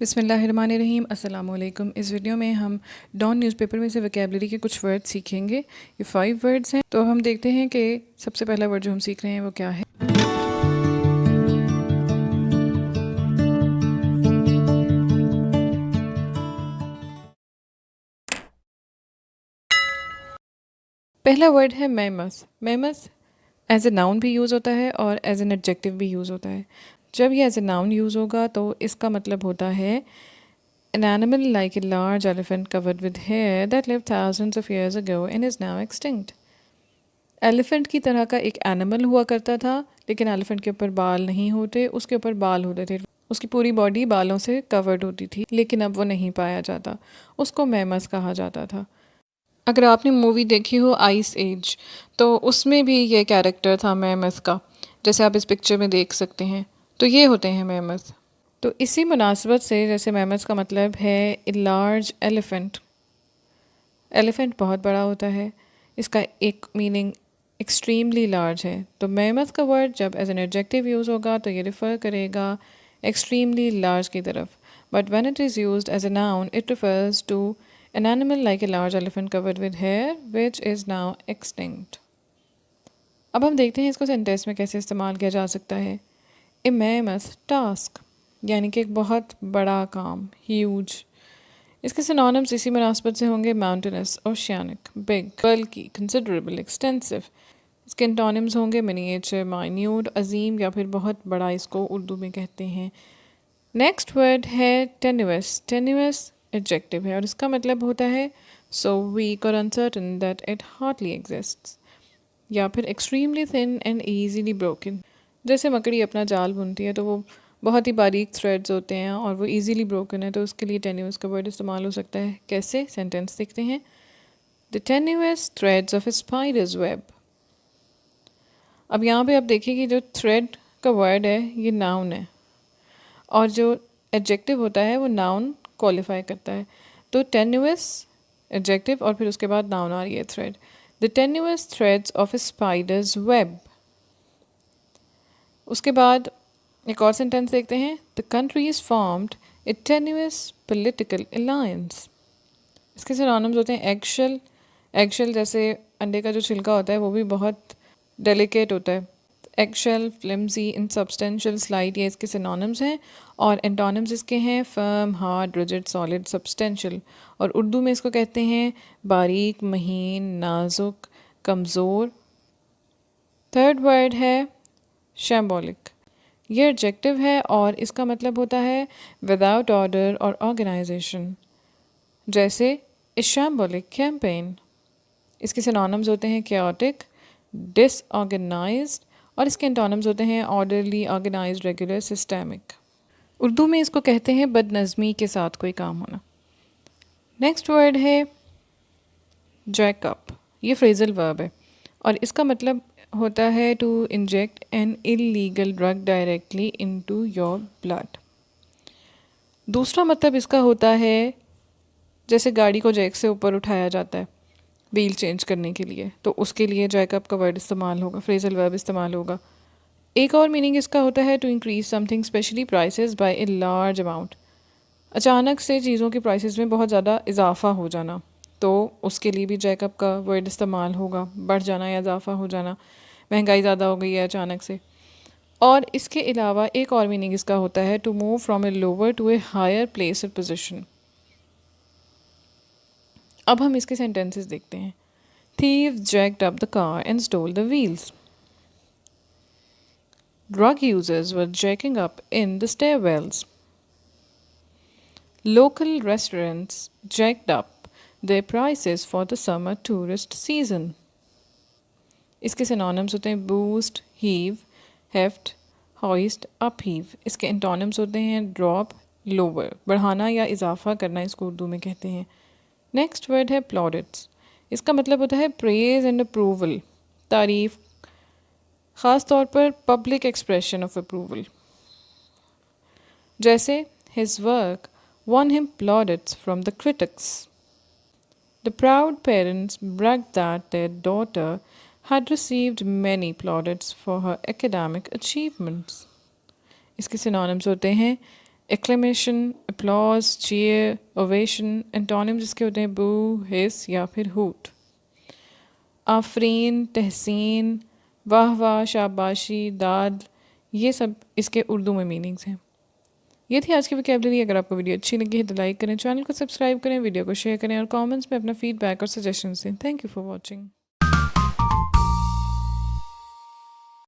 बिस्मिल्लाहिर्रहमानिर्रहीम अस्सलामुअलैकुम। इस वीडियो में हम डॉन न्यूज़पेपर में से वोकैबलरी के कुछ वर्ड सीखेंगे। ये 5 वर्ड्स हैं, तो हम देखते हैं कि सबसे पहला वर्ड जो हम सीख रहे हैं वो क्या है। पहला वर्ड है mammoth. Mammoth as a noun भी यूज़ होता है और एज एन एडजेक्टिव भी यूज़ होता है। जब ये एज ए नाउन यूज़ होगा तो इसका मतलब होता है an animal like a large elephant covered with hair that lived thousands of years ago and is now extinct. Elephant की तरह का एक एनिमल हुआ करता था, लेकिन एलिफेंट के ऊपर बाल नहीं होते, उसके ऊपर बाल होते थे। उसकी पूरी बॉडी बालों से कवर्ड होती थी, लेकिन अब वो नहीं पाया जाता। उसको मैमस कहा जाता था। अगर आपने मूवी देखी हो आइस एज, तो उसमें भी ये कैरेक्टर था मैमस का, जैसे आप इस पिक्चर में देख सकते हैं। तो ये होते हैं मैमस। तो इसी मुनासबत से, जैसे मैमस का मतलब है ए लार्ज एलिफेंट, एलिफेंट बहुत बड़ा होता है, इसका एक मीनिंग एक्सट्रीमली लार्ज है। तो मैमथ का वर्ड जब एज एन एडजेक्टिव यूज़ होगा तो ये रिफ़र करेगा एक्सट्रीमली लार्ज की तरफ। But when it is used as a noun it refers to an animal like a large elephant covered with hair which is now extinct. अब हम देखते हैं इसको सेंटेंस में कैसे इस्तेमाल किया जा सकता है। ए मैमथ टास्क, यानी कि एक बहुत बड़ा काम, ह्यूज। इसके सिनोनिम्स इसी मुनासबत से होंगे माउंटेनस, ओशियानिक, बिग, बल्कि, कंसिडरेबल, एक्सटेंसिव। इसके एंटोनिम्स होंगे मिनिएचर, माइन्यूट, अजीम या फिर बहुत बड़ा, इसको उर्दू में कहते हैं। नेक्स्ट वर्ड है टेन्यूअस। टेन्यूअस एडजेक्टिव है और इसका मतलब होता है सो वीक और uncertain that it hardly exists, या फिर extremely thin and easily broken. जैसे मकड़ी अपना जाल बुनती है तो वो बहुत ही बारीक थ्रेड्स होते हैं और वो इजीली ब्रोकन है, तो उसके लिए टेन्यूअस का वर्ड इस्तेमाल हो सकता है। कैसे, सेंटेंस देखते हैं। The tenuous threads of a spider's web. अब यहाँ पे आप देखिए कि जो थ्रेड का वर्ड है ये नाउन है और जो एडजेक्टिव होता है वो नाउन क्वालिफाई करता है। तो टेन्यूअस एडजेक्टिव और फिर उसके बाद नाउन आ रही है thread. The tenuous threads of a spider's web. उसके बाद एक और सेंटेंस देखते हैं। The countries formed a tenuous political alliance. इसके सिनोनिम्स होते हैं एगशेल। एगशेल जैसे अंडे का जो छिलका होता है वो भी बहुत डेलिकेट होता है। एगशेल, फ्लिम्जी, इनसब्सटेंशियल, स्लाइड, ये इसके सिनोनिम्स हैं। और एंटोनिम्स इसके हैं firm, hard, rigid, solid, substantial. और उर्दू में इसको कहते हैं बारीक, महीन, नाजुक, कमज़ोर। थर्ड वर्ड है शैम्बोलिक। ये एडजेक्टिव है और इसका मतलब होता है विदाउट ऑर्डर और ऑर्गेनाइजेशन। जैसे ए शैम्बोलिक कैंपेन। इसके सिनोनिम्स होते हैं chaotic, डिसऑर्गेनाइज्ड, और इसके एंटोनिम्स होते हैं orderly, organised, regular, systemic. Urdu में इसको कहते हैं बदनज़मी के साथ कोई काम होना। नेक्स्ट वर्ड है जैकअप। ये फ्रेजल वर्ब है और इसका मतलब होता है to inject an illegal drug directly into your blood. दूसरा मतलब इसका होता है जैसे गाड़ी को जैक से ऊपर उठाया जाता है व्हील चेंज करने के लिए, तो उसके लिए जैकअप का वर्ड इस्तेमाल होगा, फ्रेजल वर्ब इस्तेमाल होगा। एक और मीनिंग इसका होता है to increase something specially prices by a large amount. अचानक से चीज़ों की प्राइसेस में बहुत ज़्यादा इजाफा हो जाना, तो उसके लिए भी जैकअप का वर्ड इस्तेमाल होगा। बढ़ जाना या इजाफा हो जाना, महंगाई ज़्यादा हो गई है अचानक से। और इसके अलावा एक और मीनिंग इसका होता है to move from a lower to a higher place और पोजिशन। अब हम इसके सेंटेंसेस देखते हैं। Thieves jacked up the car and stole the wheels. Drug users were jacking up in the stairwells. Local restaurants jacked up their prices for the summer tourist season. इसके synonyms होते हैं boost, heave, heft, hoist, अपहीव। इसके antonyms होते हैं drop, lower, बढ़ाना या इजाफा करना, इसको उर्दू में कहते हैं। नेक्स्ट वर्ड है प्लॉडिट्स। इसका मतलब होता है प्रेज एंड अप्रूवल, तारीफ, ख़ास तौर पर पब्लिक एक्सप्रेशन ऑफ अप्रूवल। जैसे his work won him plaudits from the critics. The proud parents bragged that their daughter had received many plaudits for her academic achievements. इसके सिनोनिम्स होते हैं acclamation, applause, cheer, ovation. Antonyms इसके होते हैं बू, हिस या फिर हूट। आफरीन, तहसीन, वाह वाह, शाबाशी, दाद, ये सब इसके उर्दू में मीनिंग्स हैं। ये थी आज की वोकैबुलरी। अगर आपको वीडियो अच्छी लगी है तो लाइक करें, चैनल को सब्सक्राइब करें, वीडियो को शेयर करें और कमेंट्स में अपना फीडबैक और सजेशंस दें। Thank you for watching.